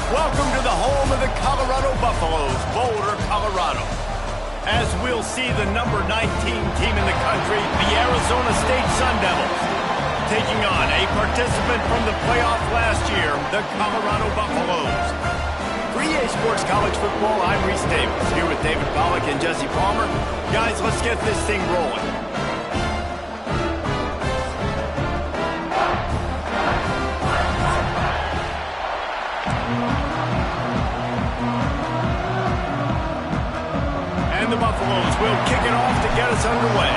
Welcome to the home of the Colorado Buffaloes, Boulder, Colorado. As we'll see the number 19 team in the country, the Arizona State Sun Devils, taking on a participant from the playoff last year, the Colorado Buffaloes. For EA Sports College Football, I'm Reese Davis, here with David Pollack and Jesse Palmer. Guys, let's get this thing rolling. And the Buffaloes will kick it off to get us underway.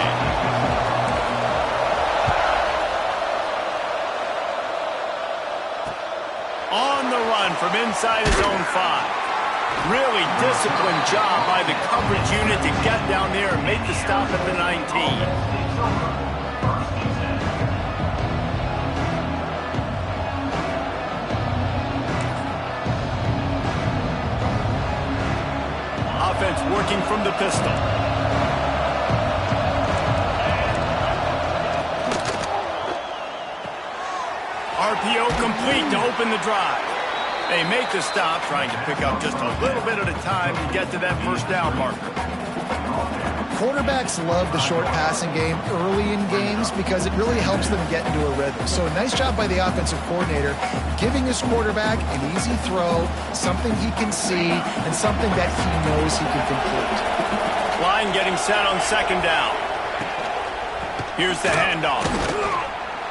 On the run from inside his own 5. Really disciplined job by the coverage unit to get down there and make the stop at the 19. Offense working from the pistol. RPO complete to open the drive. They make the stop, trying to pick up just a little bit at a time to get to that first down marker. Quarterbacks love the short passing game early in games because it really helps them get into a rhythm. So nice job by the offensive coordinator giving his quarterback an easy throw, something he can see, and something that he knows he can complete. Line getting set on second down. Here's the handoff.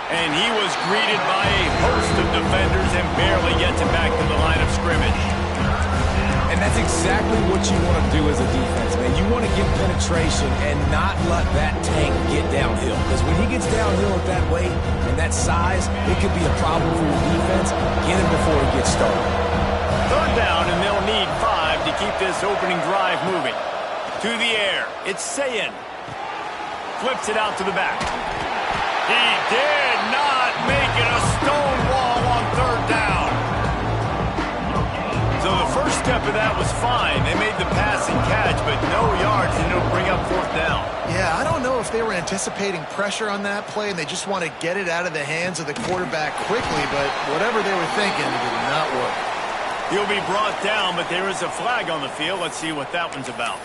And he was greeted by a host of defenders and barely gets it back to the line of scrimmage. And that's exactly what you want to do as a defense, man. You want to get penetration and not let that tank get downhill. Because when he gets downhill at that weight and that size, it could be a problem for your defense. Get him before he gets started. Third down, and they'll need 5 to keep this opening drive moving. To the air, it's Sayin. Flips it out to the back. He did not make it a stone wall on third down. So the first step of that was fine. They made the pass and catch, but no yards, and it'll bring up fourth down. Yeah, I don't know if they were anticipating pressure on that play and they just want to get it out of the hands of the quarterback quickly, but whatever they were thinking, it did not work. He'll be brought down, but there is a flag on the field. Let's see what that one's about.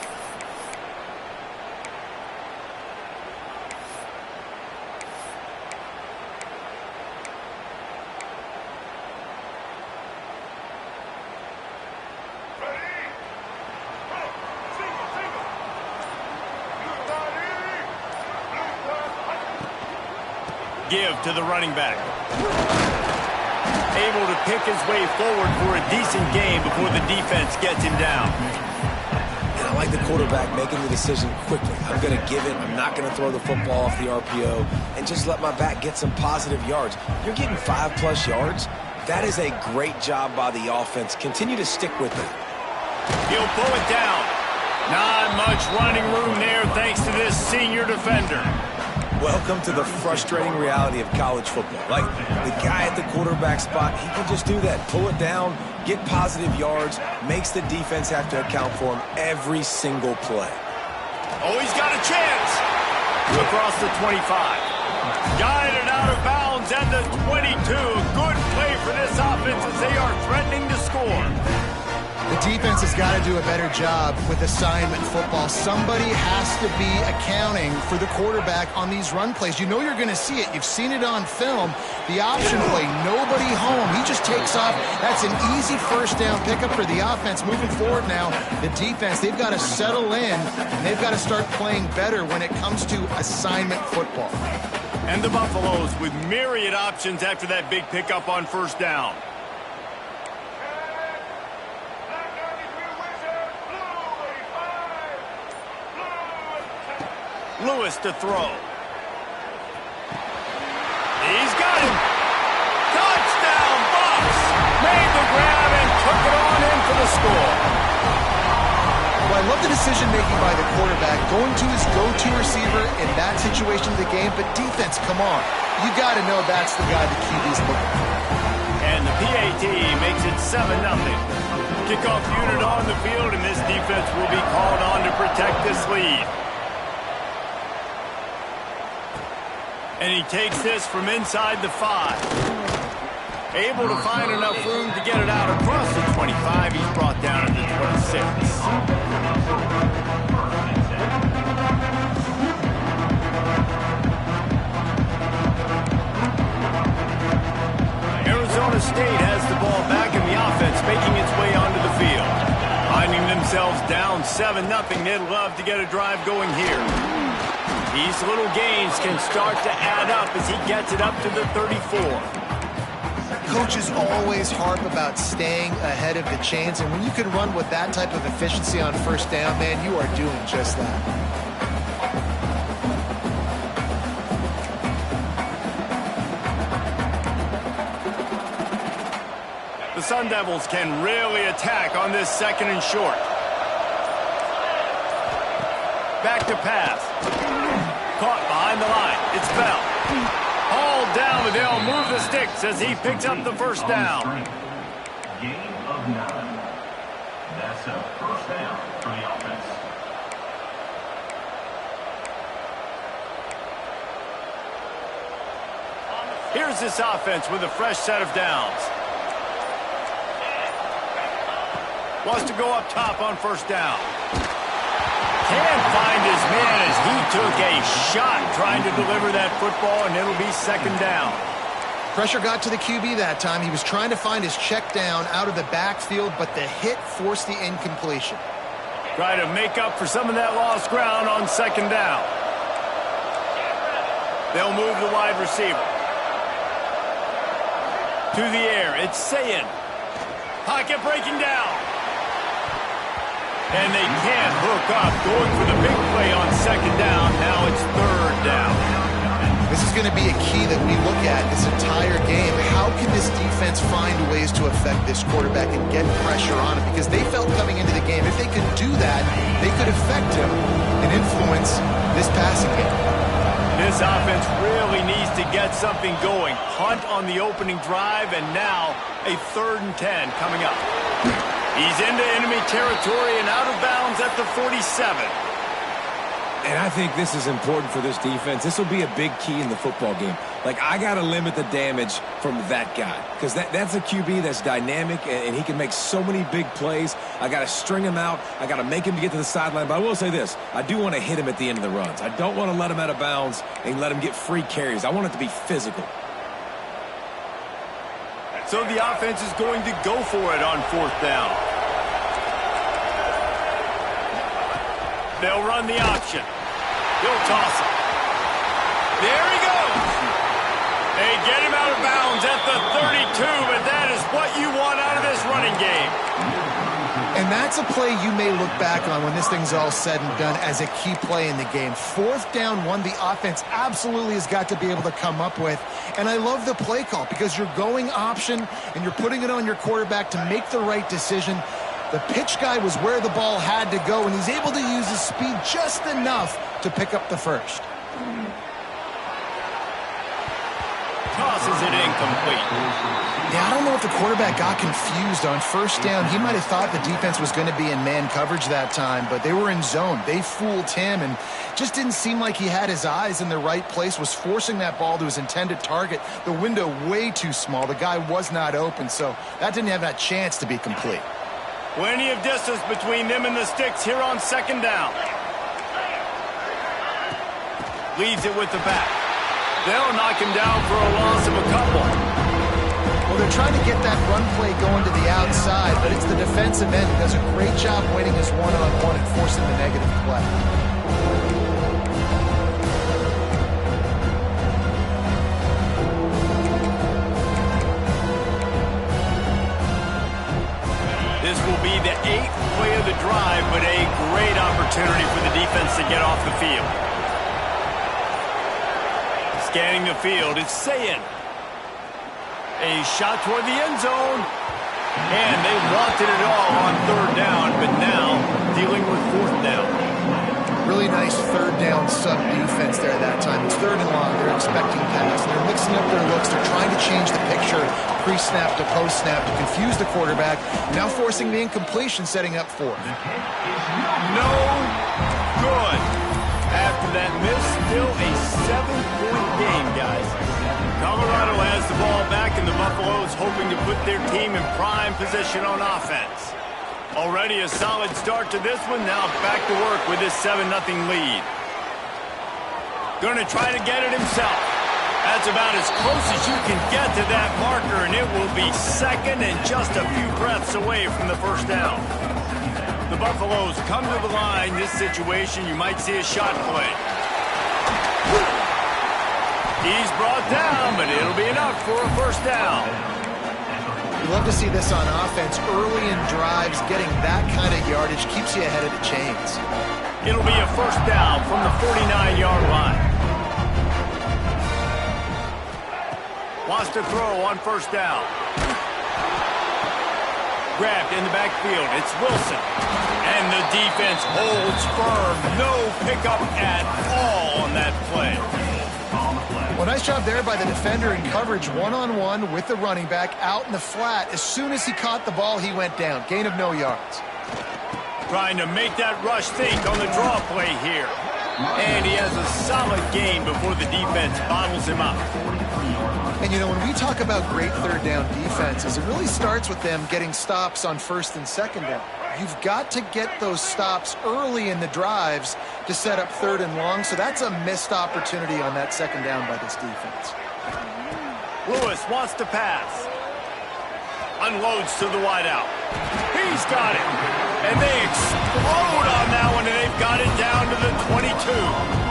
Give to the running back. Able to pick his way forward for a decent game before the defense gets him down. And I like the quarterback making the decision quickly. I'm going to give it. I'm not going to throw the football off the RPO and just let my back get some positive yards. You're getting 5+ yards. That is a great job by the offense. Continue to stick with it. He'll pull it down. Not much running room there thanks to this senior defender. Welcome to the frustrating reality of college football. Like, the guy at the quarterback spot, he can just do that. Pull it down, get positive yards, makes the defense have to account for him every single play. Oh, he's got a chance. Across the 25. Guided out of bounds at the 22. Good play for this offense as they are threatening to score. The defense has got to do a better job with assignment football. Somebody has to be accounting for the quarterback on these run plays. You know you're going to see it. You've seen it on film. The option play, nobody home. He just takes off. That's an easy first down pickup for the offense. Moving forward now, the defense, they've got to settle in, and they've got to start playing better when it comes to assignment football. And the Buffaloes with myriad options after that big pickup on first down. Lewis to throw. He's got him. Touchdown, Bucks! Made the grab and took it on in for the score. Well, I love the decision-making by the quarterback, going to his go-to receiver in that situation of the game, but defense, come on. You got to know that's the guy the QB's looking for. And the PAT makes it 7-0. Kickoff unit on the field, and this defense will be called on to protect this lead. And he takes this from inside the 5. Able to find enough room to get it out across the 25. Down 7-0. They'd love to get a drive going here. These little gains can start to add up as he gets it up to the 34. Coaches always harp about staying ahead of the chains, and when you can run with that type of efficiency on first down, man, you are doing just that. The Sun Devils can really attack on this 2nd and short. Back to pass. Caught behind the line. It's Bell. Hauled down, but they'll move the sticks as he picks up the first down. Gain of 9. That's a first down for the offense. Here's this offense with a fresh set of downs. Wants to go up top on first down. Can't find his man as he took a shot trying to deliver that football, and it'll be 2nd down. Pressure got to the QB that time. He was trying to find his check down out of the backfield, but the hit forced the incompletion. Try to make up for some of that lost ground on 2nd down. They'll move the wide receiver. To the air, it's Sayin. Pocket breaking down. And they can't hook up, going for the big play on 2nd down. Now it's 3rd down. This is going to be a key that we look at this entire game. How can this defense find ways to affect this quarterback and get pressure on him? Because they felt coming into the game, if they could do that, they could affect him and influence this passing game. This offense really needs to get something going. Punt on the opening drive, and now a 3rd and 10 coming up. He's into enemy territory and out of bounds at the 47. And I think this is important for this defense. This will be a big key in the football game. Like, I got to limit the damage from that guy because that's a QB that's dynamic, and he can make so many big plays. I got to string him out. I got to make him get to the sideline. But I will say this. I do want to hit him at the end of the runs. I don't want to let him out of bounds and let him get free carries. I want it to be physical. So the offense is going to go for it on 4th down. They'll run the option. He'll toss it. There he goes. They get him out of bounds at the 32, but that is what you want out of this running game. And that's a play you may look back on when this thing's all said and done as a key play in the game. 4th down, one the offense absolutely has got to be able to come up with. And I love the play call because you're going option and you're putting it on your quarterback to make the right decision. The pitch guy was where the ball had to go, and he's able to use his speed just enough to pick up the first. Tosses it incomplete. Yeah, I don't know if the quarterback got confused on first down. He might have thought the defense was going to be in man coverage that time, but they were in zone. They fooled him and just didn't seem like he had his eyes in the right place, was forcing that ball to his intended target. The window way too small. The guy was not open, so that didn't have that chance to be complete. Plenty of distance between them and the sticks here on 2nd down. Leaves it with the back. They'll knock him down for a loss of a couple. Well, they're trying to get that run play going to the outside, but it's the defensive end who does a great job winning his one-on-one and forcing the negative play. This will be the 8th play of the drive, but a great opportunity for the defense to get off the field. Scanning the field, it's Sayin. A shot toward the end zone. And they wanted it all on 3rd down, but now dealing with 4th down. Really nice 3rd down sub-defense there that time. It's 3rd and long. They're expecting pass. They're mixing up their looks. They're trying to change the picture pre-snap to post-snap to confuse the quarterback. Now forcing the incompletion, setting up 4th. No good. After that miss, still a 7-point game, guys. Colorado has the ball back, and the Buffaloes hoping to put their team in prime position on offense. Already a solid start to this one. Now back to work with this 7-0 lead. Going to try to get it himself. That's about as close as you can get to that marker, and it will be 2nd and just a few breaths away from the first down. The Buffaloes come to the line. This situation, you might see a shot play. He's brought down, but it'll be enough for a first down. You love to see this on offense. Early in drives, getting that kind of yardage keeps you ahead of the chains. It'll be a first down from the 49-yard line. Wants to throw on first down. Grabbed in the backfield. It's Wilson. And the defense holds firm. No pickup at all on that play. Well, nice job there by the defender in coverage one-on-one with the running back out in the flat. As soon as he caught the ball, he went down. Gain of no yards. Trying to make that rush think on the draw play here. And he has a solid gain before the defense bottles him up. And, you know, when we talk about great third down defenses, it really starts with them getting stops on first and second down. You've got to get those stops early in the drives to set up third and long, so that's a missed opportunity on that second down by this defense. Lewis wants to pass. Unloads to the wideout. He's got it. And they explode on that one, and they've got it down to the 22.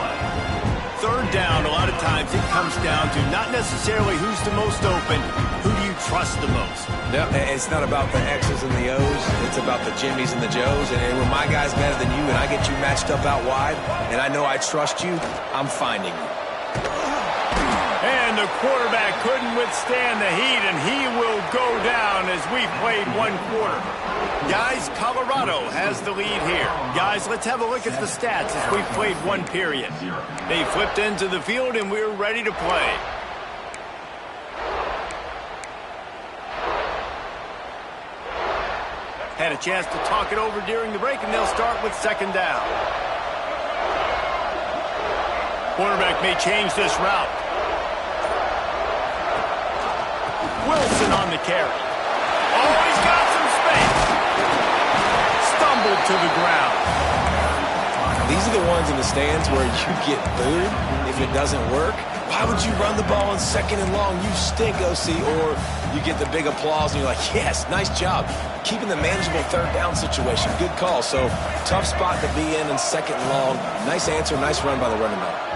Third down, a lot of times it comes down to not necessarily who's the most open, who do you trust the most? Yep, it's not about the X's and the O's, it's about the Jimmys and the Joes. And when my guy's better than you and I get you matched up out wide, and I know I trust you, I'm finding you. And the quarterback couldn't withstand the heat, and he will go down as we played one quarter. Guys, Colorado has the lead here. Guys, let's have a look at the stats as we've played one period. They flipped into the field, and we're ready to play. Had a chance to talk it over during the break, and they'll start with second down. Quarterback may change this route. Wilson on the carry. Oh, he's got some space. Stumbled to the ground. These are the ones in the stands where you get booed if it doesn't work. Why would you run the ball on second and long? You stink, OC. Or you get the big applause and you're like, yes, nice job. Keeping the manageable third down situation. Good call. So tough spot to be in second and long. Nice answer, nice run by the running back.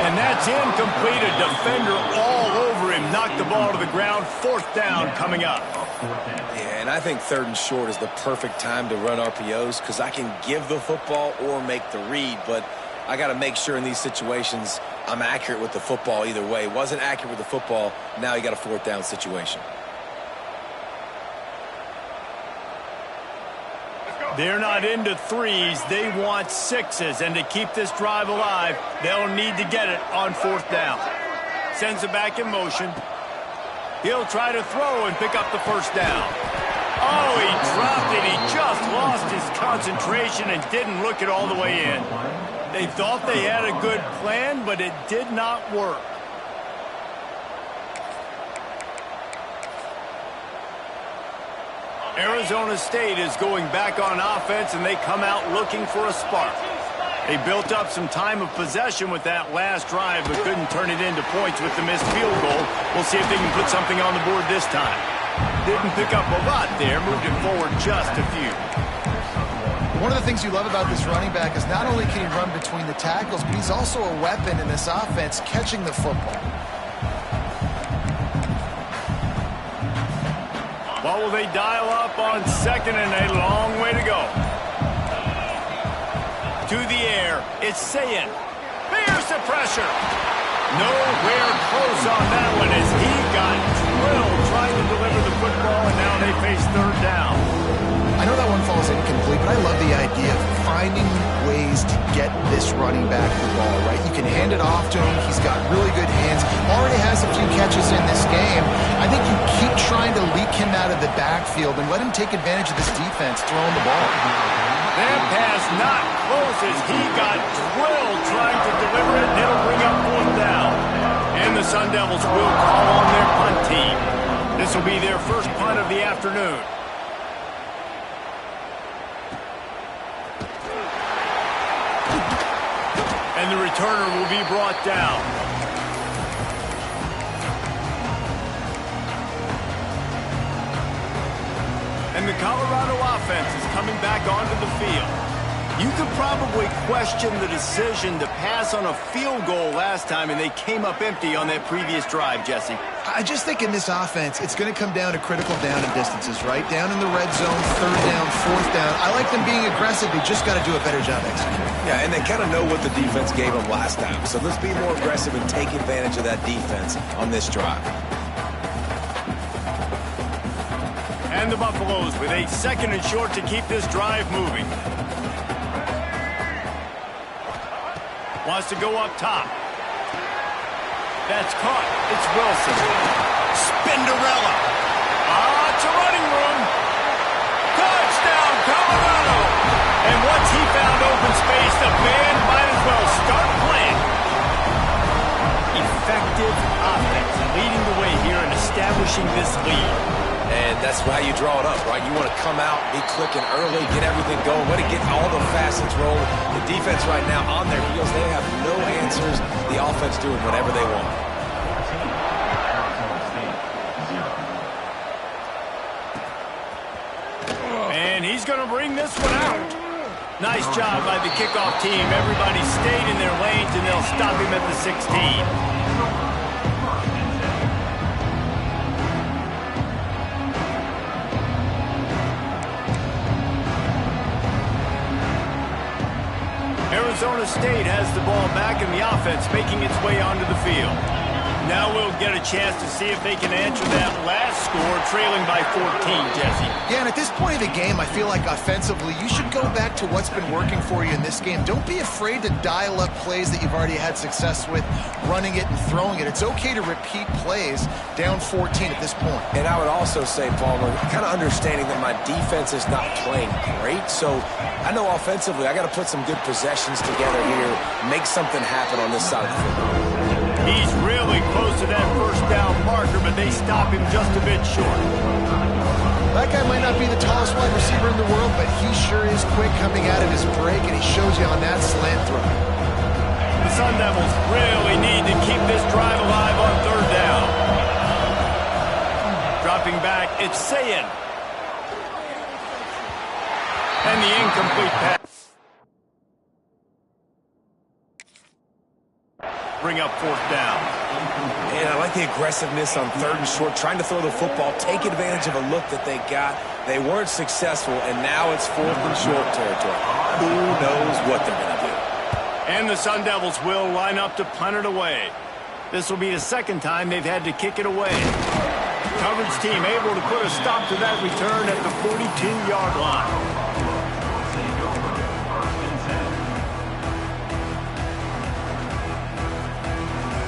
And that's incomplete. A defender all over him. Knocked the ball to the ground. Fourth down coming up. Yeah, and I think third and short is the perfect time to run RPOs because I can give the football or make the read, but I got to make sure in these situations I'm accurate with the football either way. Wasn't accurate with the football, now you got a fourth down situation. They're not into threes. They want sixes. And to keep this drive alive, they'll need to get it on fourth down. Sends it back in motion. He'll try to throw and pick up the first down. Oh, he dropped it. He just lost his concentration and didn't look it all the way in. They thought they had a good plan, but it did not work. Arizona State is going back on offense, and they come out looking for a spark. They built up some time of possession with that last drive, but couldn't turn it into points with the missed field goal. We'll see if they can put something on the board this time. Didn't pick up a lot there, moved it forward just a few. One of the things you love about this running back is not only can he run between the tackles, but he's also a weapon in this offense catching the football. What will they dial up on second, and a long way to go. To the air, it's Sayin. There's the pressure. Nowhere close on that one as he got drilled trying to deliver the football, and now they face third down. I know that one falls incomplete, but I love the idea of finding ways to get this running back the ball, right? You can hand it off to him. He's got really good hands. Already has a few catches in this game. I think you keep trying to leak him out of the backfield and let him take advantage of this defense throwing the ball. That pass not close as he got drilled trying to deliver it, and it'll bring up fourth down. And the Sun Devils will call on their punt team. This will be their first punt of the afternoon. And the returner will be brought down. Colorado offense is coming back onto the field. You could probably question the decision to pass on a field goal last time, and they came up empty on that previous drive, Jesse. I just think in this offense, it's going to come down to critical down and distances, right? Down in the red zone, third down, fourth down. I like them being aggressive. They just got to do a better job executing. Yeah, and they kind of know what the defense gave them last time. So let's be more aggressive and take advantage of that defense on this drive. And the Buffaloes with a 2nd and short to keep this drive moving. Wants to go up top. That's caught. It's Wilson. Spinderella. It's a running room. Touchdown, Colorado. And once he found open space, the band might as well start playing. Effective offense leading the way here and establishing this lead. And that's how you draw it up, right? You want to come out, be clicking early, get everything going, let it get all the facets rolling. The defense right now on their heels, they have no answers. The offense doing whatever they want. And he's going to bring this one out. Nice job by the kickoff team. Everybody stayed in their lanes, and they'll stop him at the 16. Arizona State has the ball back, and the offense making its way onto the field. Now we'll get a chance to see if they can answer that last score, trailing by 14, Jesse. Yeah, and at this point of the game, I feel like offensively, you should go back to what's been working for you in this game. Don't be afraid to dial up plays that you've already had success with, running it and throwing it. It's okay to repeat plays down 14 at this point. And I would also say, Palmer, kind of understanding that my defense is not playing great, so I know offensively I got to put some good possessions together here, make something happen on this side of the football. He's really close to that first down marker, but they stop him just a bit short. That guy might not be the tallest wide receiver in the world, but he sure is quick coming out of his break, and he shows you on that slant throw. The Sun Devils really need to keep this drive alive on 3rd down. Dropping back, it's Sayin. And the incomplete pass. Bring up 4th down. And I like the aggressiveness on 3rd and short, trying to throw the football, take advantage of a look that they got. They weren't successful, and now it's 4th and short territory. Who knows what they're going to do? And the Sun Devils will line up to punt it away. This will be the 2nd time they've had to kick it away. Coverage team able to put a stop to that return at the 42-yard line.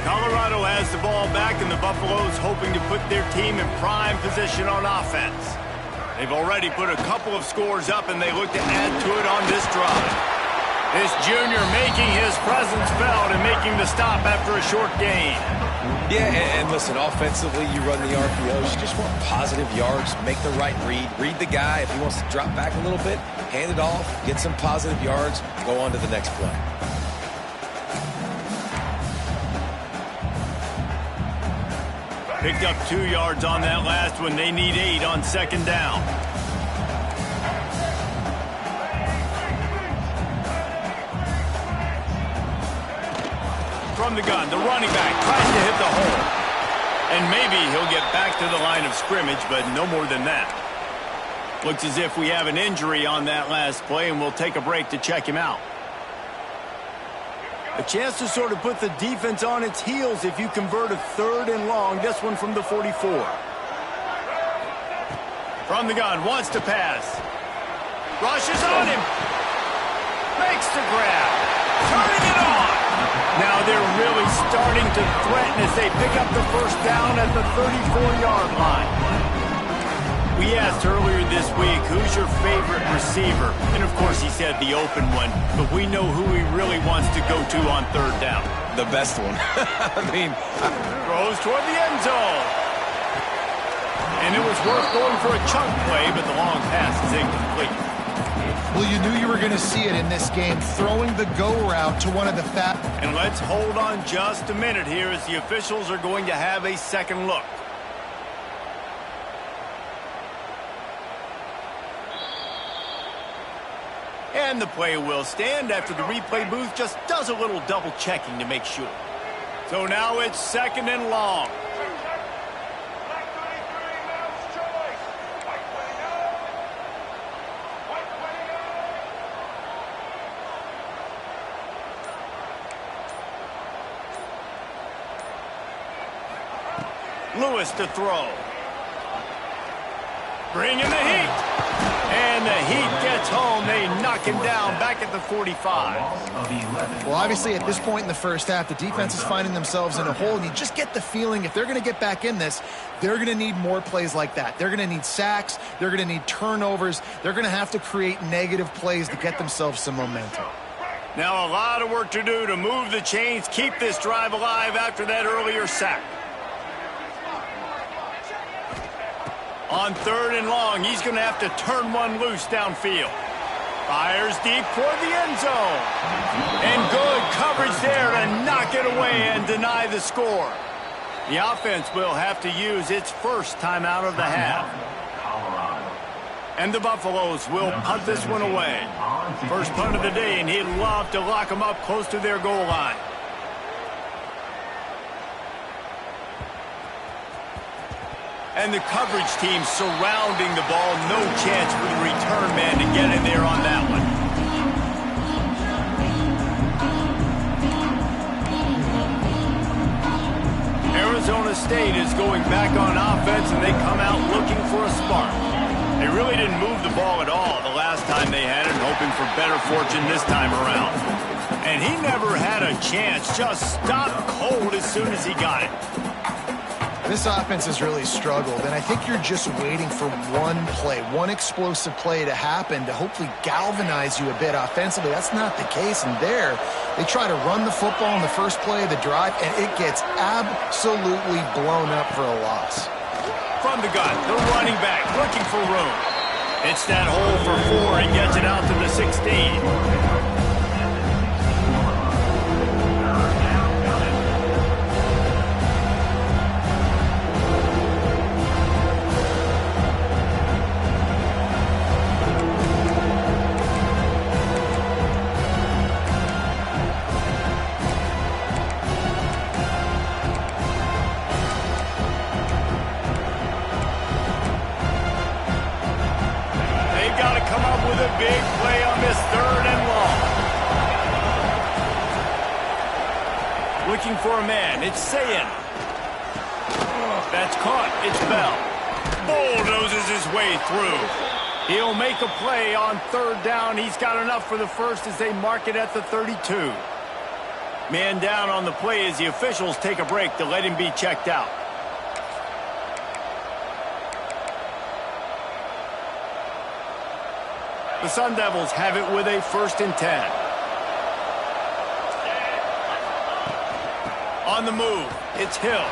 Colorado has the ball back, and the Buffaloes hoping to put their team in prime position on offense. They've already put a couple of scores up, and they look to add to it on this drive. This junior making his presence felt and making the stop after a short gain. Yeah, and listen, offensively, you run the RPOs. You just want positive yards, make the right read the guy. If he wants to drop back a little bit, hand it off, get some positive yards, go on to the next play. Picked up 2 yards on that last one. They need 8 on 2nd down. From the gun, the running back tries to hit the hole. And maybe he'll get back to the line of scrimmage, but no more than that. Looks as if we have an injury on that last play, and we'll take a break to check him out. A chance to sort of put the defense on its heels if you convert a 3rd and long. This one from the 44. From the gun, wants to pass. Rushes on him. Makes the grab. Turning it on. Now they're really starting to threaten as they pick up the 1st down at the 34-yard line. We asked earlier this week, who's your favorite receiver? And, of course, he said the open one. But we know who he really wants to go to on 3rd down. The best one. Throws toward the end zone. And it was worth going for a chunk play, but the long pass is incomplete. Well, you knew you were going to see it in this game, throwing the go route to one of the fat. And let's hold on just a minute here as the officials are going to have a second look. And the play will stand after the replay booth just does a little double checking to make sure. So now it's 2nd and long. Lewis to throw. Bringing the heat. And the heat gets home. They knock him down back at the 45. Well, obviously, at this point in the first half, the defense is finding themselves in a hole, and you just get the feeling if they're going to get back in this, they're going to need more plays like that. They're going to need sacks. They're going to need turnovers. They're going to have to create negative plays to get themselves some momentum. Now a lot of work to do to move the chains, keep this drive alive after that earlier sack. On 3rd and long, he's going to have to turn one loose downfield. Fires deep toward the end zone. And good coverage there to knock it away and deny the score. The offense will have to use its first timeout of the half. And the Buffaloes will punt this one away. First punt of the day, and he'd love to lock them up close to their goal line. And the coverage team surrounding the ball. No chance for the return man to get in there on that one. Arizona State is going back on offense, and they come out looking for a spark. They really didn't move the ball at all the last time they had it, hoping for better fortune this time around. And he never had a chance. Just stopped cold as soon as he got it. This offense has really struggled, and I think you're just waiting for one play, one explosive play to happen to hopefully galvanize you a bit offensively. That's not the case, and there, they try to run the football in the first play of the drive, and it gets absolutely blown up for a loss. From the gun, the running back looking for room. It's that hole for 4. He gets it out to the 16. Big play on this 3rd and long. Looking for a man. It's Sayin. That's caught. It's Bell. Bulldozes his way through. He'll make a play on 3rd down. He's got enough for the first as they mark it at the 32. Man down on the play as the officials take a break to let him be checked out. The Sun Devils have it with a 1st and 10. On the move, it's Hill.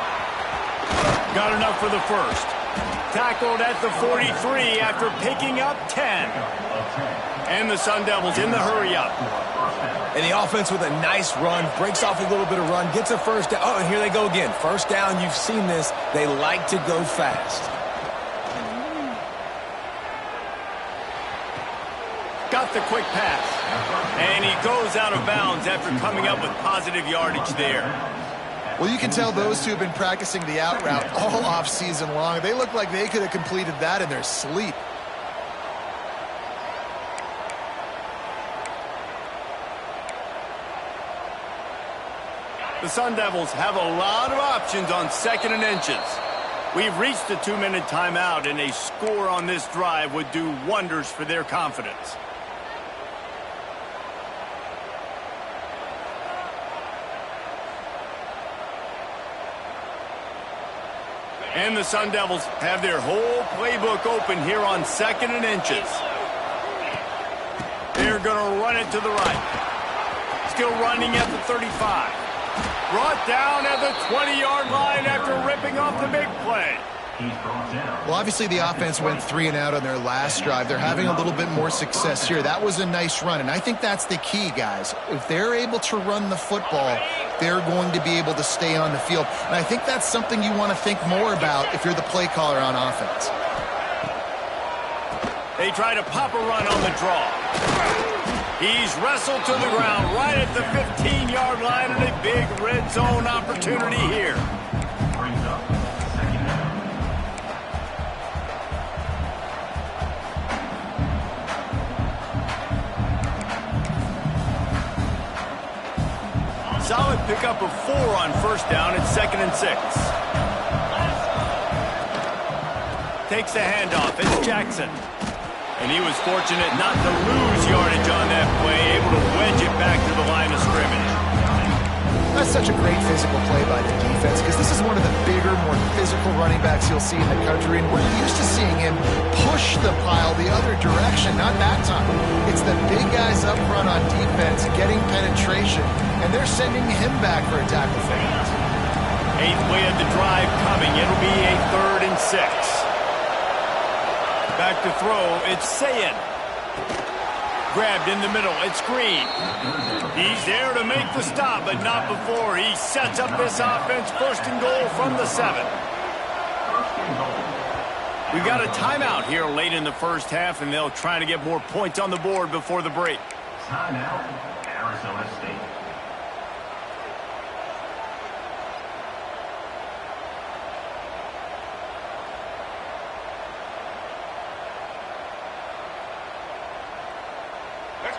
Got enough for the first. Tackled at the 43 after picking up 10. And the Sun Devils in the hurry-up. And the offense with a nice run, breaks off a little bit of run, gets a first down. Oh, and here they go again. 1st down, you've seen this. They like to go fast. Got the quick pass. And he goes out of bounds after coming up with positive yardage there. Well, you can tell those two have been practicing the out route all off season long. They look like they could have completed that in their sleep. The Sun Devils have a lot of options on 2nd and inches. We've reached the 2-minute timeout, and a score on this drive would do wonders for their confidence. And the Sun Devils have their whole playbook open here on 2nd and inches. They're going to run it to the right. Still running at the 35. Brought down at the 20-yard line after ripping off the big play. Well, obviously the offense went 3 and out on their last drive. They're having a little bit more success here. That was a nice run, and I think that's the key, guys. If they're able to run the football, they're going to be able to stay on the field. And I think that's something you want to think more about if you're the play caller on offense. They try to pop a run on the draw. He's wrestled to the ground right at the 15-yard line, and a big red zone opportunity here. Brings up second down. Solid pickup of 4 on first down. It's 2nd and 6. Takes the handoff. It's Jackson. And he was fortunate not to lose yardage on that play, able to wedge it back to the line of scrimmage. That's such a great physical play by the defense because this is one of the bigger, more physical running backs you'll see in the country, and we're used to seeing him push the pile the other direction. Not that time. It's the big guys up front on defense getting penetration, and they're sending him back for a tackle fade. 8th play of the drive coming. It'll be a 3rd and 6. Back to throw, it's Sayin. Grabbed in the middle, it's Green. He's there to make the stop, but not before. He sets up this offense, 1st and goal from the 7. We've got a timeout here late in the first half, and they'll try to get more points on the board before the break. Timeout, Arizona State.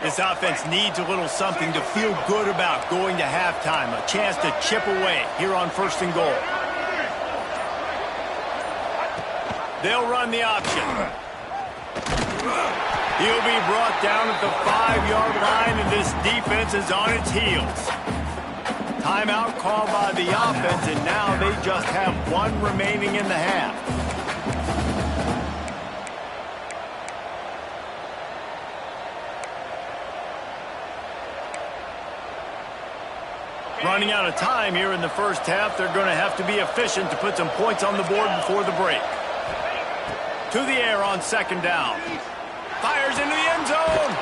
This offense needs a little something to feel good about going to halftime. A chance to chip away here on 1st and goal. They'll run the option. He'll be brought down at the 5-yard line, and this defense is on its heels. Timeout called by the offense, and now they just have 1 remaining in the half. Running out of time here in the first half. They're going to have to be efficient to put some points on the board before the break. To the air on 2nd down. Fires into the end zone.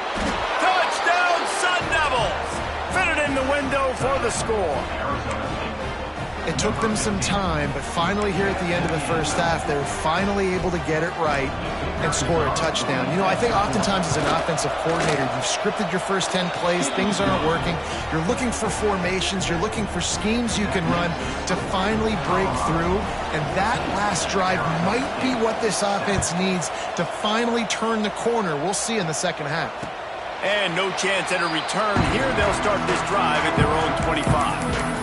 Touchdown, Sun Devils! Fitted in the window for the score. It took them some time, but finally here at the end of the first half, they were finally able to get it right and score a touchdown. You know, I think oftentimes as an offensive coordinator, you've scripted your first 10 plays, things aren't working. You're looking for formations, you're looking for schemes you can run to finally break through, and that last drive might be what this offense needs to finally turn the corner. We'll see in the second half. And no chance at a return here. They'll start this drive at their own 25.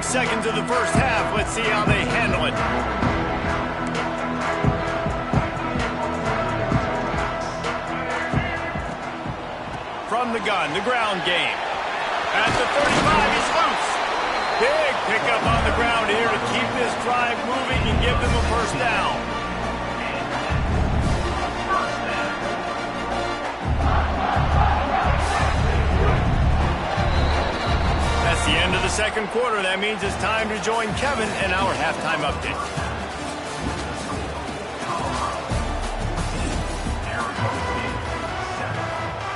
Seconds of the first half. Let's see how they handle it. From the gun, the ground game. At the 35, he's loose. Big pickup on the ground here to keep this drive moving and give them a first down. That's the end of the second quarter. That means it's time to join Kevin in our halftime update.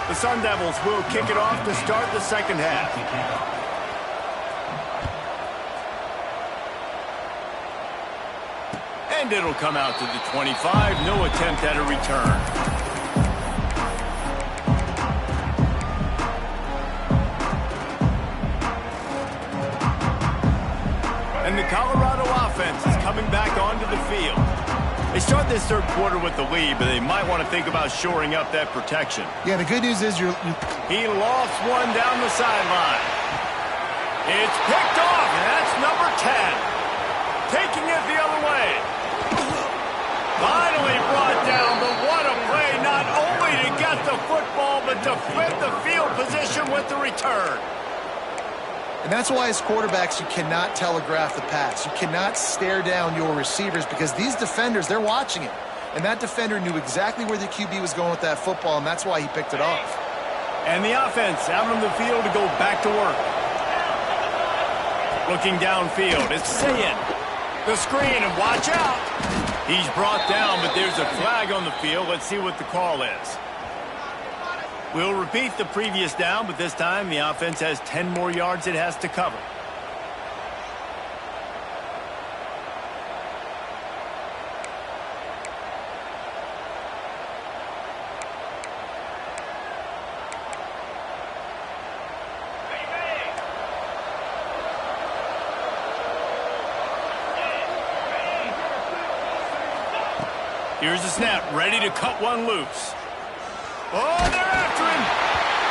The Sun Devils will kick it off to start the second half. And it'll come out to the 25. No attempt at a return. And the Colorado offense is coming back onto the field. They start this third quarter with the lead, but they might want to think about shoring up that protection. Yeah, the good news is He lost one down the sideline. It's picked off, and that's number 10. Taking it the other way. Finally brought down, but what a play, not only to get the football, but to flip the field position with the return. And that's why as quarterbacks, you cannot telegraph the pass. You cannot stare down your receivers because these defenders, they're watching it. And that defender knew exactly where the QB was going with that football, and that's why he picked it off. And the offense out on the field to go back to work. Looking downfield, it's Sayin. The screen, and watch out. He's brought down, but there's a flag on the field. Let's see what the call is. We'll repeat the previous down, but this time the offense has 10 more yards it has to cover. Here's the snap, ready to cut one loose. Oh, they're after him!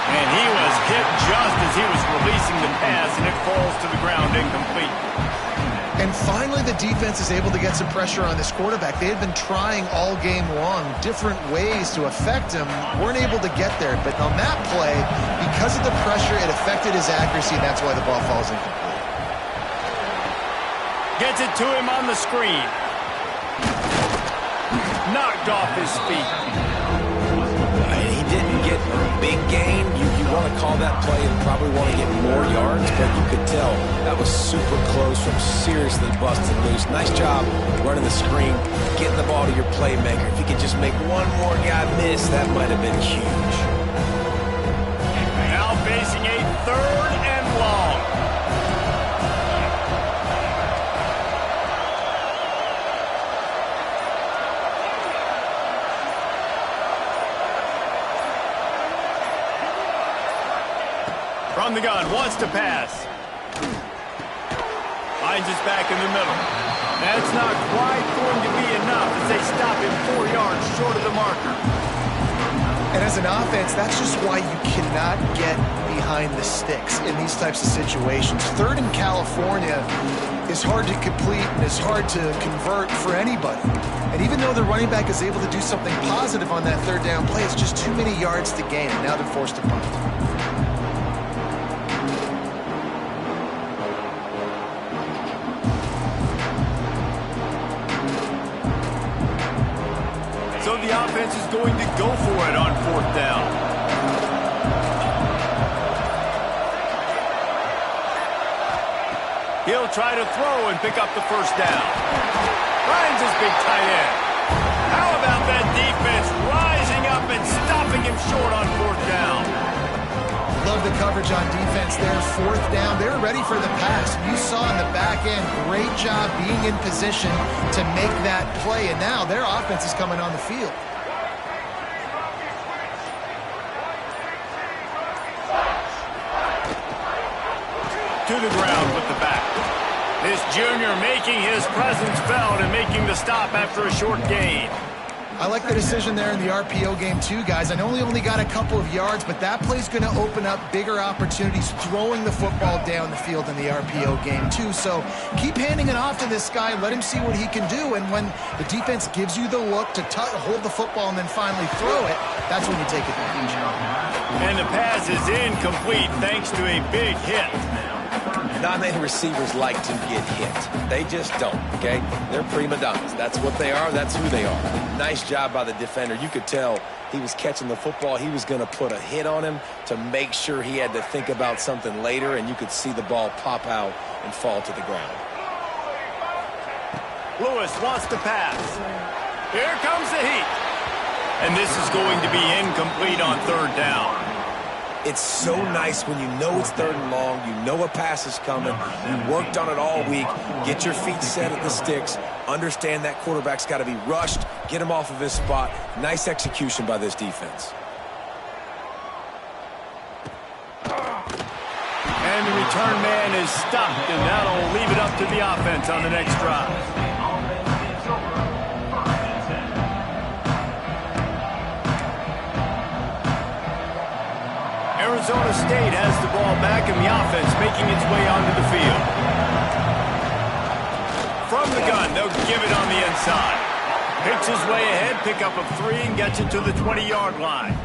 And he was hit just as he was releasing the pass, and it falls to the ground incomplete. And finally, the defense is able to get some pressure on this quarterback. They had been trying all game long different ways to affect him. Weren't able to get there. But on that play, because of the pressure, it affected his accuracy, and that's why the ball falls incomplete. Gets it to him on the screen. Knocked off his feet. He didn't get a big gain. You want to call that play and probably want to get more yards, but you could tell that was super close from seriously busting loose. Nice job running the screen, getting the ball to your playmaker. If you could just make one more guy miss, that might have been huge. Now facing a 3rd and long. From the gun, wants to pass. Finds his back in the middle. That's not quite going to be enough as they stop him 4 yards short of the marker. And as an offense, that's just why you cannot get behind the sticks in these types of situations. 3rd in California is hard to complete and is hard to convert for anybody. And even though the running back is able to do something positive on that 3rd down play, it's just too many yards to gain. And now they're forced to punt. So the offense is going to go for it on 4th down. He'll try to throw and pick up the 1st down. Finds his big tight end. How about that defense rising up and stopping him short on 4th down? Love the coverage on defense there. 4th down. They're ready for the pass. You saw in the back end, great job being in position to make that play. And now their offense is coming on the field. To the ground with the back. This junior making his presence felt and making the stop after a short gain. I like the decision there in the RPO game too, guys. I know he only got a couple of yards, but that play's going to open up bigger opportunities throwing the football down the field in the RPO game too. So keep handing it off to this guy. Let him see what he can do. And when the defense gives you the look to hold the football and then finally throw it, that's when you take advantage. And the pass is incomplete thanks to a big hit. Not many receivers like to get hit. They just don't, okay? They're prima donnas. That's what they are. That's who they are. Nice job by the defender. You could tell he was catching the football. He was going to put a hit on him to make sure he had to think about something later, and you could see the ball pop out and fall to the ground. Lewis wants to pass. Here comes the heat. And this is going to be incomplete on 3rd down. It's so nice when you know it's 3rd and long, you know a pass is coming, you worked on it all week, get your feet set at the sticks, understand that quarterback's got to be rushed, get him off of his spot. Nice execution by this defense. And the return man is stopped, and that'll leave it up to the offense on the next drive. Arizona State has the ball back and the offense making its way onto the field. From the gun, they'll give it on the inside. Picks his way ahead, pick up a 3, and gets it to the 20-yard line.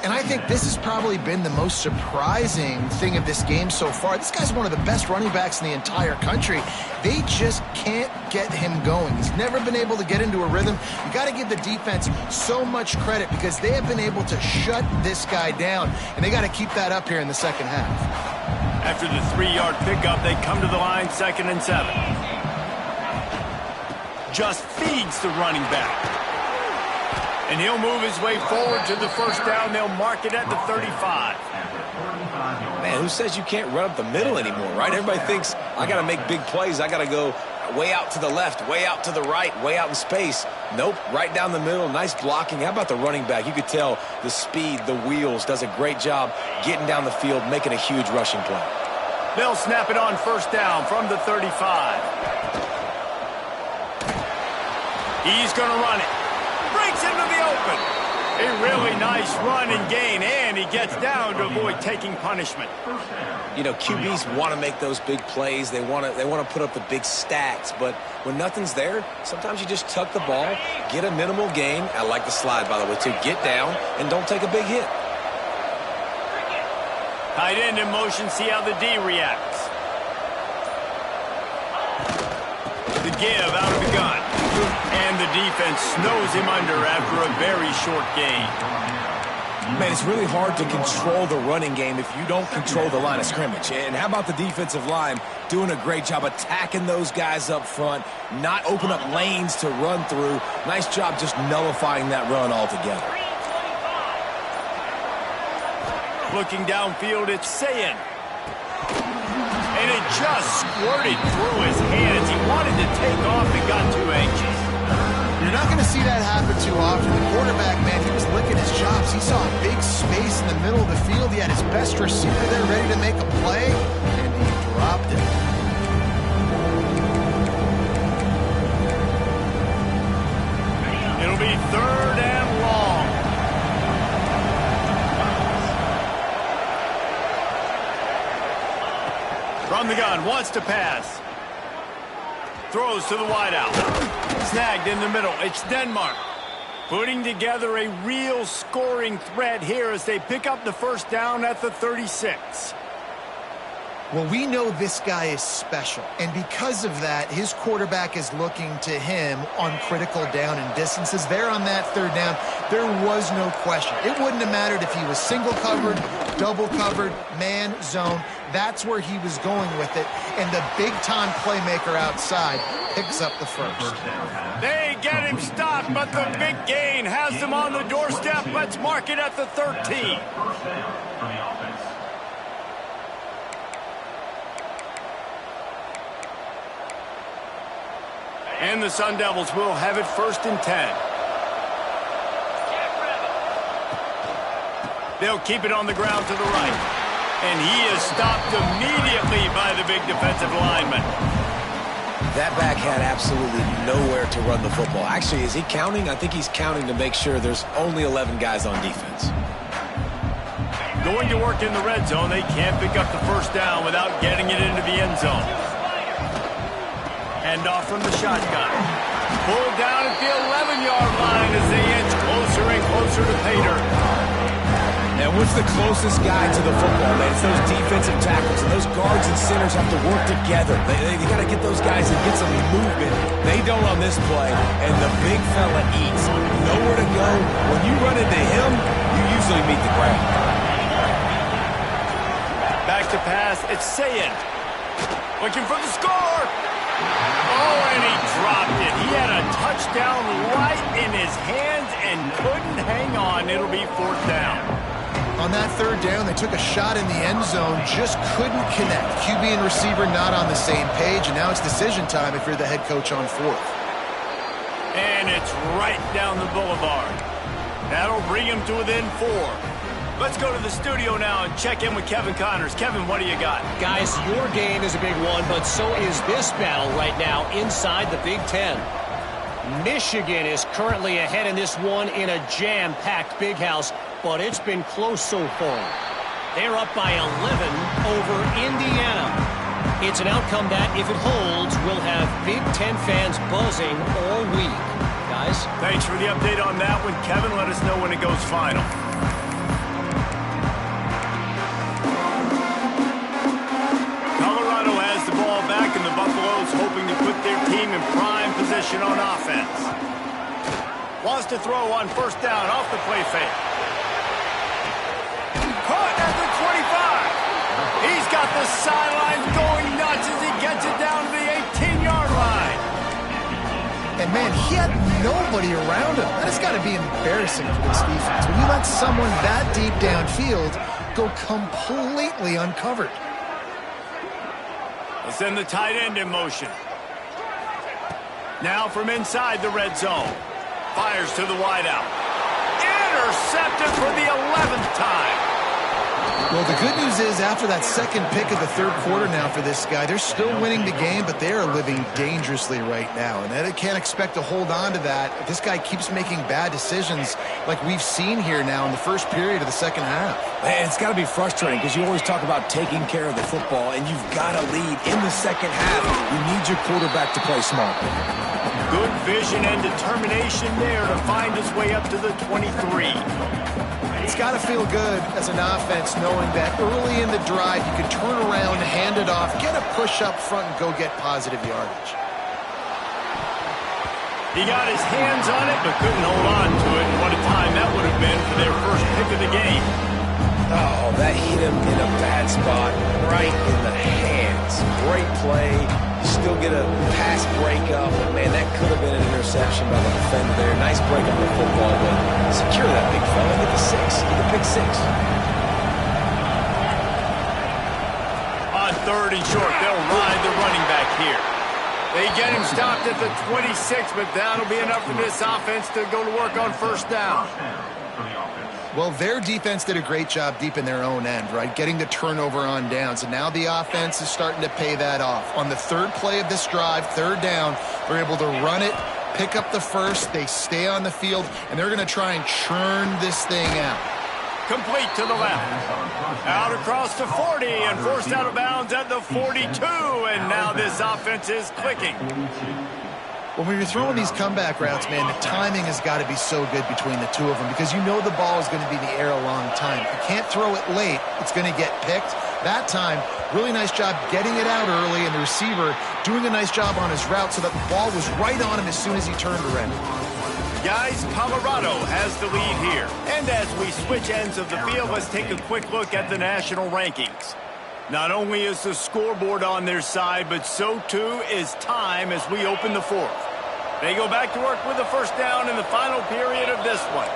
And I think this has probably been the most surprising thing of this game so far. This guy's one of the best running backs in the entire country. They just can't get him going. He's never been able to get into a rhythm. You got to give the defense so much credit because they have been able to shut this guy down, and they got to keep that up here in the second half. After the 3-yard pickup, they come to the line 2nd and 7. Just feeds the running back. And he'll move his way forward to the first down. They'll mark it at the 35. Man, who says you can't run up the middle anymore, right? Everybody thinks, I got to make big plays. I got to go way out to the left, way out to the right, way out in space. Nope, right down the middle. Nice blocking. How about the running back? You could tell the speed, the wheels, does a great job getting down the field, making a huge rushing play. They'll snap it on first down from the 35. He's going to run it. Breaks into the open. A really nice run and gain, and he gets down to avoid taking punishment. You know, QBs want to make those big plays. They want to put up the big stats, but when nothing's there, sometimes you just tuck the ball, get a minimal gain. I like the slide, by the way, too. Get down and don't take a big hit. Tight end in motion, see how the D reacts. The give out of the gun. And the defense snows him under after a very short gain. Man, it's really hard to control the running game if you don't control the line of scrimmage. And how about the defensive line doing a great job attacking those guys up front, not open up lanes to run through. Nice job just nullifying that run altogether. Looking downfield, it's Sayin. And it just squirted through his hands. He wanted to take off and got too anxious. You're not going to see that happen too often. The quarterback, man, he was licking his chops. He saw a big space in the middle of the field. He had his best receiver there ready to make a play, and he dropped it. It'll be third and long. From the gun, wants to pass. Throws to the wideout. Snagged in the middle. It's Denmark. Putting together a real scoring threat here as they pick up the first down at the 36. Well, we know this guy is special, and because of that, his quarterback is looking to him on critical down and distances. There on that third down, there was no question. It wouldn't have mattered if he was single covered, double covered, man, zone. That's where he was going with it, and the big-time playmaker outside picks up the first. They get him stopped, but the big gain has them on the doorstep. Let's mark it at the 13. First down for the offense. And the Sun Devils will have it first and 10. They'll keep it on the ground to the right. And he is stopped immediately by the big defensive lineman. That back had absolutely nowhere to run the football. Actually, is he counting? I think he's counting to make sure there's only 11 guys on defense. Going to work in the red zone. They can't pick up the first down without getting it into the end zone. Hand off from the shotgun. Pulled down at the 11-yard line as they inch closer and closer to pay dirt. And what's the closest guy to the football, man? It's those defensive tackles, and those guards and centers have to work together. They got to get those guys and get some movement. They don't on this play, and the big fella eats. Nowhere to go. When you run into him, you usually meet the ground. Back to pass, it's Sayin. Looking for the score. Oh, and he dropped it. He had a touchdown right in his hands and couldn't hang on. It'll be fourth down. On that third down, they took a shot in the end zone, just couldn't connect. QB and receiver not on the same page, and now it's decision time if you're the head coach on fourth. And it's right down the boulevard. That'll bring him to within 4. Let's go to the studio now and check in with Kevin Connors. Kevin, what do you got? Guys, your game is a big one, but so is this battle right now inside the Big Ten. Michigan is currently ahead in this one in a jam-packed Big House, but it's been close so far. They're up by 11 over Indiana. It's an outcome that, if it holds, will have Big Ten fans buzzing all week. Guys? Thanks for the update on that one, Kevin. Let us know when it goes final. Colorado has the ball back, and the Buffaloes hoping to put their team in prime position on offense. Wants to throw on first down off the play fake. Caught at the 25. He's got the sidelines going nuts as he gets it down to the 18-yard line. And, man, he had nobody around him. That has got to be embarrassing for this defense. When you let someone that deep downfield go completely uncovered. They'll send the tight end in motion. Now from inside the red zone. Fires to the wideout. Intercepted for the 11th time. Well, the good news is after that second pick of the third quarter now for this guy, they're still winning the game, but they are living dangerously right now. And they can't expect to hold on to that. This guy keeps making bad decisions like we've seen here now in the first period of the second half. Man, it's got to be frustrating because you always talk about taking care of the football, and you've got to lead in the second half. You need your quarterback to play smart. Good vision and determination there to find his way up to the 23. It's got to feel good as an offense knowing that early in the drive you can turn around, hand it off, get a push up front, and go get positive yardage. He got his hands on it but couldn't hold on to it. And what a time that would have been for their first pick of the game. Oh, that hit him in a bad spot, right in the hands. Great play. You still get a pass breakup, but man, that could have been an interception by the defender there. Nice break on the football, but secure that big fella. Get the pick six. On third and short, they'll ride the running back here. They get him stopped at the 26, but that'll be enough for this offense to go to work on first down. Well, their defense did a great job deep in their own end, right? Getting the turnover on downs. And now the offense is starting to pay that off. On the third play of this drive, third down, they're able to run it, pick up the first, they stay on the field, and they're going to try and churn this thing out. Complete to the left. Out across the 40 and forced out of bounds at the 42. And now this offense is clicking. When you're throwing these comeback routes, man, the timing has got to be so good between the two of them because you know the ball is going to be in the air a long time. You can't throw it late. It's going to get picked. That time, really nice job getting it out early, and the receiver doing a nice job on his route so that the ball was right on him as soon as he turned around. Guys, Colorado has the lead here. And as we switch ends of the field, let's take a quick look at the national rankings. Not only is the scoreboard on their side, but so too is time as we open the fourth. They go back to work with the first down in the final period of this one.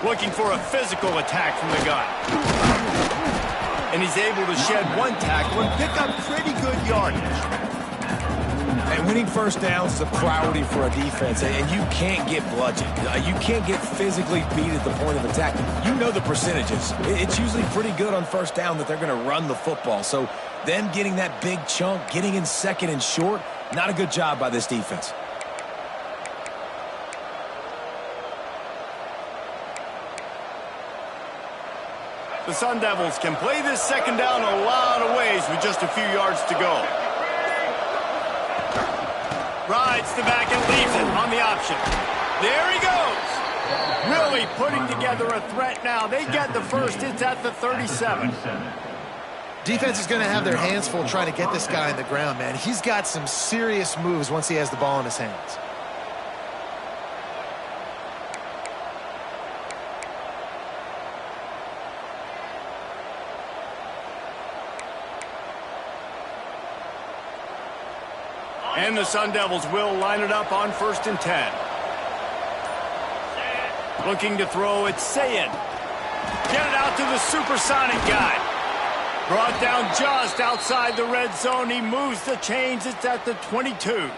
Looking for a physical attack from the gun. And he's able to shed one tackle and pick up pretty good yardage. And winning first downs is a priority for a defense, and you can't get bludgeoned. You can't get physically beat at the point of attack. You know the percentages. It's usually pretty good on first down that they're going to run the football. So them getting that big chunk, getting in second and short, not a good job by this defense. The Sun Devils can play this second down a lot of ways with just a few yards to go. Rides the back and leaves it on the option. There he goes. Really putting together a threat now. They get the first. It's at the 37. Defense is going to have their hands full trying to get this guy on the ground, man. He's got some serious moves once he has the ball in his hands. And the Sun Devils will line it up on 1st and 10. Looking to throw, it's Sayin. Get it out to the supersonic guy. Brought down just outside the red zone. He moves the chains. It's at the 22.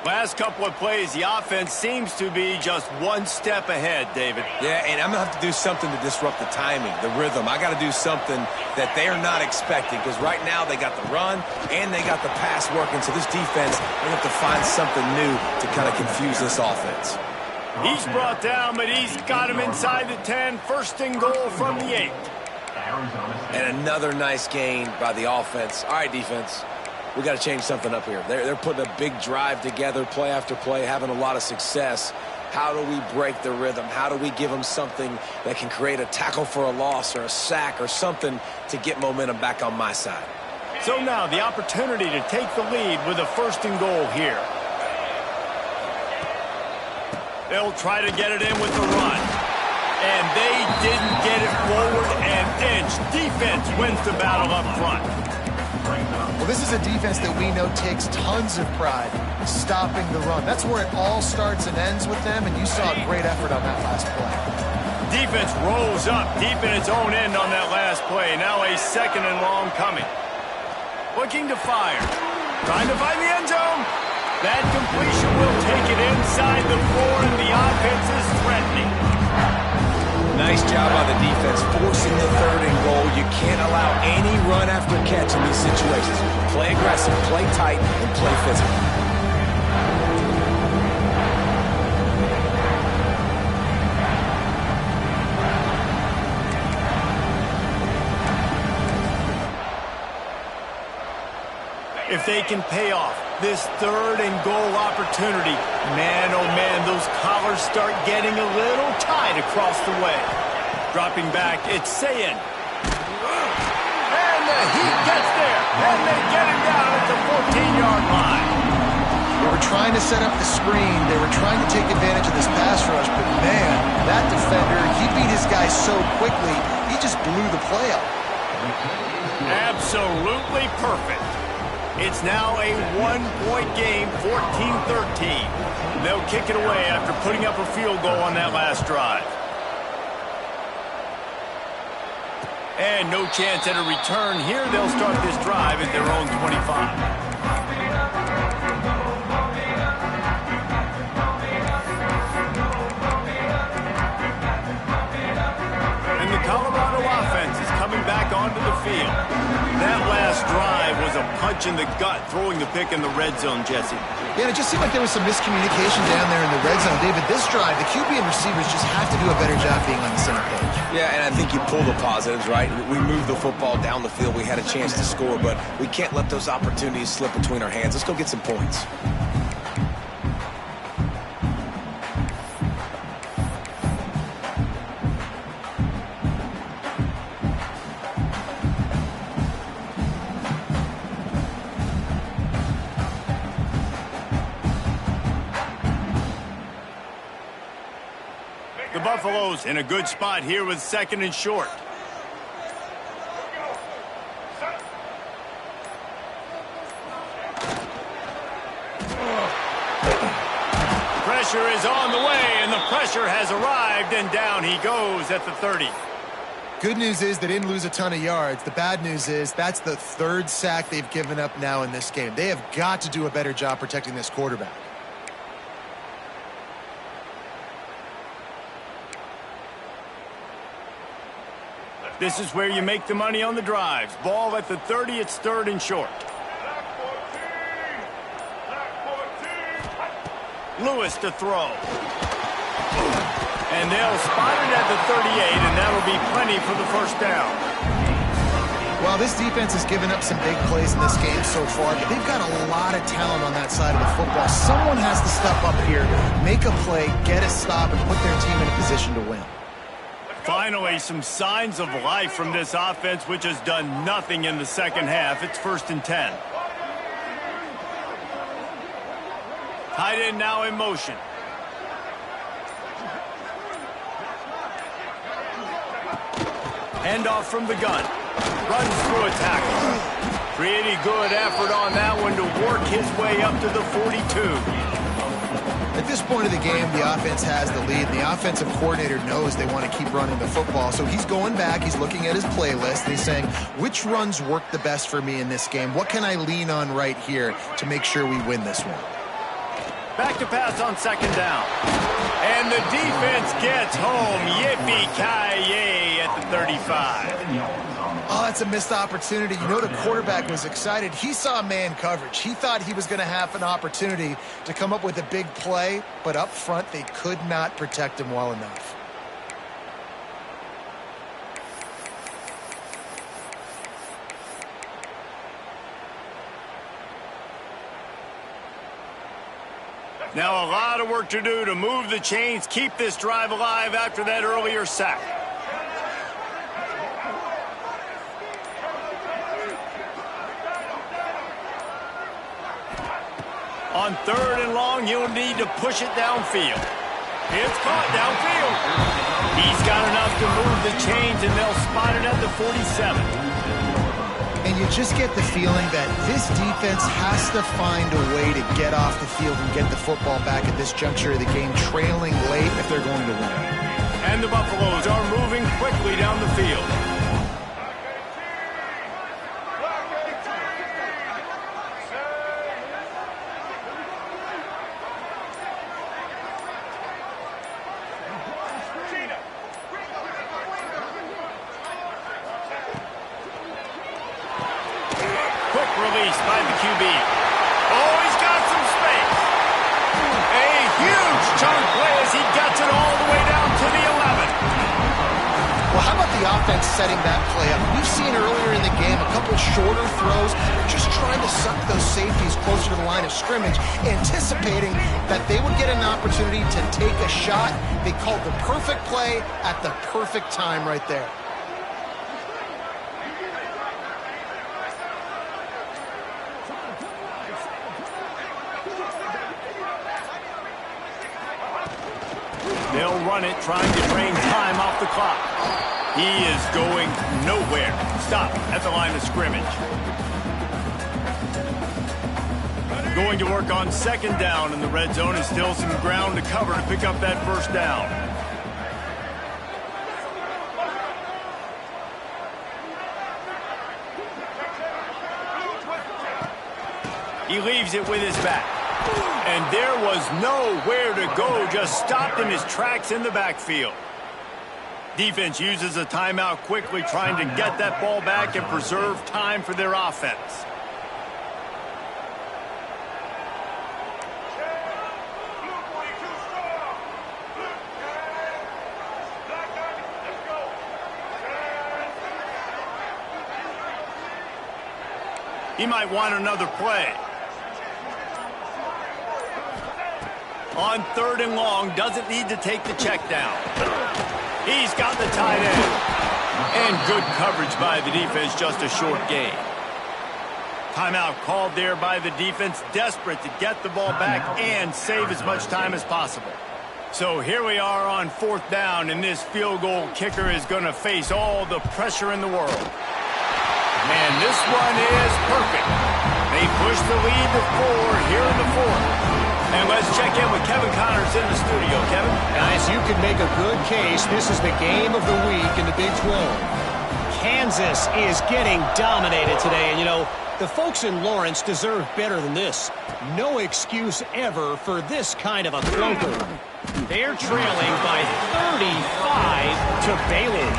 Last couple of plays, the offense seems to be just one step ahead, David. Yeah, and I'm going to have to do something to disrupt the timing, the rhythm. I got to do something that they are not expecting because right now they got the run and they got the pass working. So this defense, they have to find something new to kind of confuse this offense. He's brought down, but he's got him inside the 10. First and goal from the 8. And another nice gain by the offense. All right, defense. We got to change something up here. They're putting a big drive together, play after play, having a lot of success. How do we break the rhythm? How do we give them something that can create a tackle for a loss or a sack or something to get momentum back on my side? So now the opportunity to take the lead with a first and goal here. They'll try to get it in with the run. And they didn't get it forward an inch. Defense wins the battle up front. Well, this is a defense that we know takes tons of pride stopping the run. That's where it all starts and ends with them, and you saw a great effort on that last play. Defense rolls up deep in its own end on that last play. Now a 2nd and long coming. Looking to fire. Trying to find the end zone. That completion will take it inside the 4, and the offense is threatening. Nice job on the defense, forcing the 3rd and goal. You can't allow any run after catch in these situations. Play aggressive, play tight, and play physical. If they can pay off this 3rd and goal opportunity, man, oh man, those collars start getting a little tight across the way. Dropping back, it's Sayin. And the Heat gets there, and they get him down at the 14-yard line. They were trying to set up the screen. They were trying to take advantage of this pass rush, but man, that defender, he beat his guy so quickly, he just blew the play up. Absolutely perfect. It's now a 1-point game, 14-13. They'll kick it away after putting up a field goal on that last drive. And no chance at a return here. They'll start this drive at their own 25. And the Colorado offense is coming back onto the field. That last drive was a punch in the gut, throwing the pick in the red zone, Jesse. Yeah, it just seemed like there was some miscommunication down there in the red zone. David, this drive, the QB and receivers just have to do a better job being on the same page. Yeah, and I think you pull the positives, right? We moved the football down the field. We had a chance to score, but we can't let those opportunities slip between our hands. Let's go get some points. The Buffaloes in a good spot here with 2nd and short. Pressure is on the way, and the pressure has arrived, and down he goes at the 30. Good news is they didn't lose a ton of yards. The bad news is that's the 3rd sack they've given up now in this game. They have got to do a better job protecting this quarterback. This is where you make the money on the drives. Ball at the 30, it's 3rd and short. Lewis to throw. And they'll spot it at the 38, and that'll be plenty for the 1st down. Well, this defense has given up some big plays in this game so far, but they've got a lot of talent on that side of the football. Someone has to step up here, make a play, get a stop, and put their team in a position to win. Finally, some signs of life from this offense, which has done nothing in the 2nd half. It's 1st and 10. Tight end now in motion. Handoff from the gun. Runs through a tackle. Pretty good effort on that one to work his way up to the 42. At this point of the game, the offense has the lead, and the offensive coordinator knows they want to keep running the football. So he's going back, he's looking at his playlist, and he's saying, which runs work the best for me in this game? What can I lean on right here to make sure we win this one? Back to pass on 2nd down. And the defense gets home. Yippee-ki-yay at the 35. Oh, that's a missed opportunity. You know, the quarterback was excited. He saw man coverage. He thought he was going to have an opportunity to come up with a big play, but up front, they could not protect him well enough. Now a lot of work to do to move the chains, keep this drive alive after that earlier sack. On 3rd and long, he'll need to push it downfield. It's caught downfield. He's got enough to move the chains, and they'll spot it at the 47. And And you just get the feeling that this defense has to find a way to get off the field and get the football back at this juncture of the game, trailing late if they're going to win. And the Buffaloes are moving quickly down the field. Release by the QB. Oh, he's got some space. A huge chunk play as he gets it all the way down to the 11. Well, how about the offense setting that play up? We've seen earlier in the game a couple shorter throws, just trying to suck those safeties closer to the line of scrimmage, anticipating that they would get an opportunity to take a shot. They called the perfect play at the perfect time right there. They'll run it, trying to drain time off the clock. He is going nowhere. Stop at the line of scrimmage. Going to work on second down in the red zone, and still some ground to cover to pick up that first down. He leaves it with his back. And there was nowhere to go, just stopped in his tracks in the backfield. Defense uses a timeout quickly, trying to get that ball back and preserve time for their offense. He might want another play. On third and long, doesn't need to take the check down. He's got the tight end. And good coverage by the defense, just a short gain. Timeout called there by the defense, desperate to get the ball back and save as much time as possible. So here we are on fourth down, and this field goal kicker is going to face all the pressure in the world. And this one is perfect. They push the lead to 4 here in the fourth. And let's check in with Kevin Connors in the studio. Kevin? Guys, you could make a good case. This is the game of the week in the Big 12. Kansas is getting dominated today. And, you know, the folks in Lawrence deserve better than this. No excuse ever for this kind of a clunker. They're trailing by 35 to Baylor.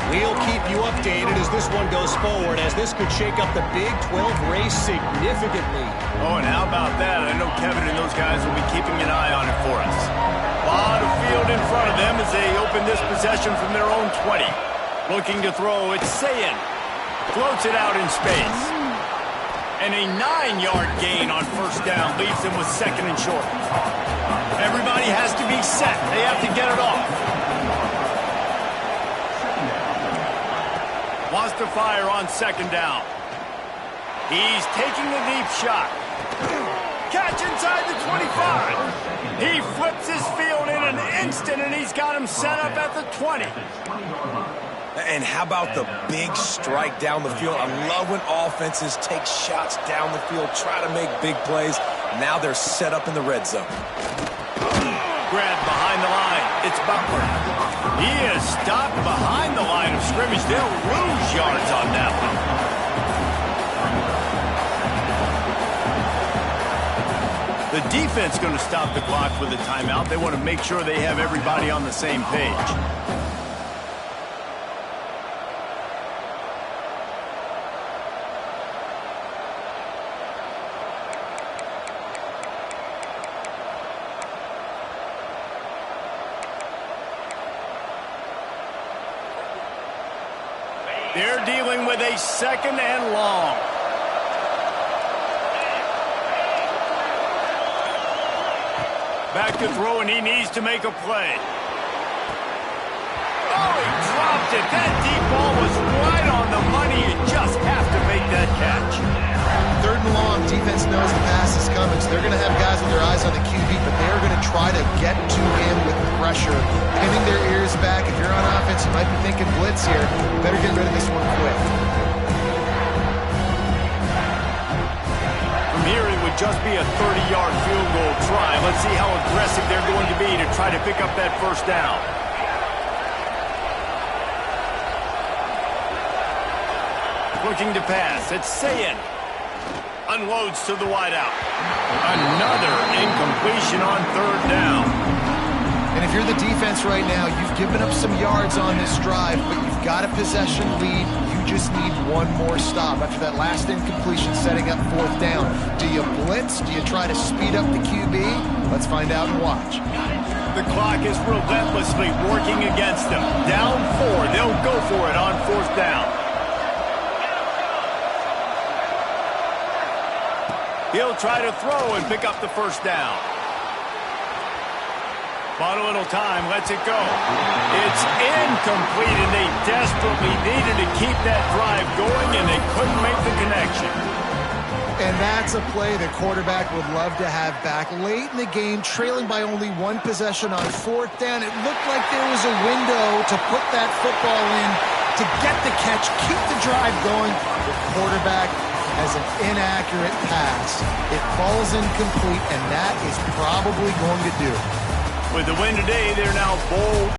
We'll keep you updated as this one goes forward, as this could shake up the Big 12 race significantly. Oh, and how about that? I know Kevin and those guys will be keeping an eye on it for us. A lot of field in front of them as they open this possession from their own 20. Looking to throw, it's Sayin. Floats it out in space. And a 9-yard gain on first down leaves them with second and short. Everybody has to be set. They have to get it off. Wants to fire on second down. He's taking the deep shot. Catch inside the 25. He flips his field in an instant, and he's got him set up at the 20. And how about the big strike down the field? I love when offenses take shots down the field, try to make big plays. Now they're set up in the red zone. Grab behind the line. It's Butler. He is stopped behind the line of scrimmage. They'll lose yards on that one. The defense going to stop the clock with a timeout. They want to make sure they have everybody on the same page. They're dealing with a second and long. Back to throw, and he needs to make a play. Oh, he dropped it. That deep ball was right on the money. You just have to make that catch. Third and long, defense knows the pass is coming, so they're going to have guys with their eyes on the QB, but they're going to try to get to him with pressure, pinning their ears back. If you're on offense, you might be thinking blitz here. You better get rid of this one quick. here, it would just be a 30-yard field goal try. Let's see how aggressive they're going to be to try to pick up that first down. Looking to pass. It's Sayin. Unloads to the wideout. Another incompletion on third down. And if you're the defense right now, you've given up some yards on this drive, but you've got a possession lead. You just need one more stop after that last incompletion setting up fourth down. Do you blitz? Do you try to speed up the QB? Let's find out and watch. The clock is relentlessly working against them. Down 4. They'll go for it on fourth down. He'll try to throw and pick up the first down. Bought a little time, lets it go. It's incomplete, and they desperately needed to keep that drive going, and they couldn't make the connection. And that's a play the quarterback would love to have back. Late in the game, trailing by only one possession on fourth down, it looked like there was a window to put that football in, to get the catch, keep the drive going. The quarterback has an inaccurate pass. It falls incomplete, and that is probably going to do it. With the win today, they're now bold.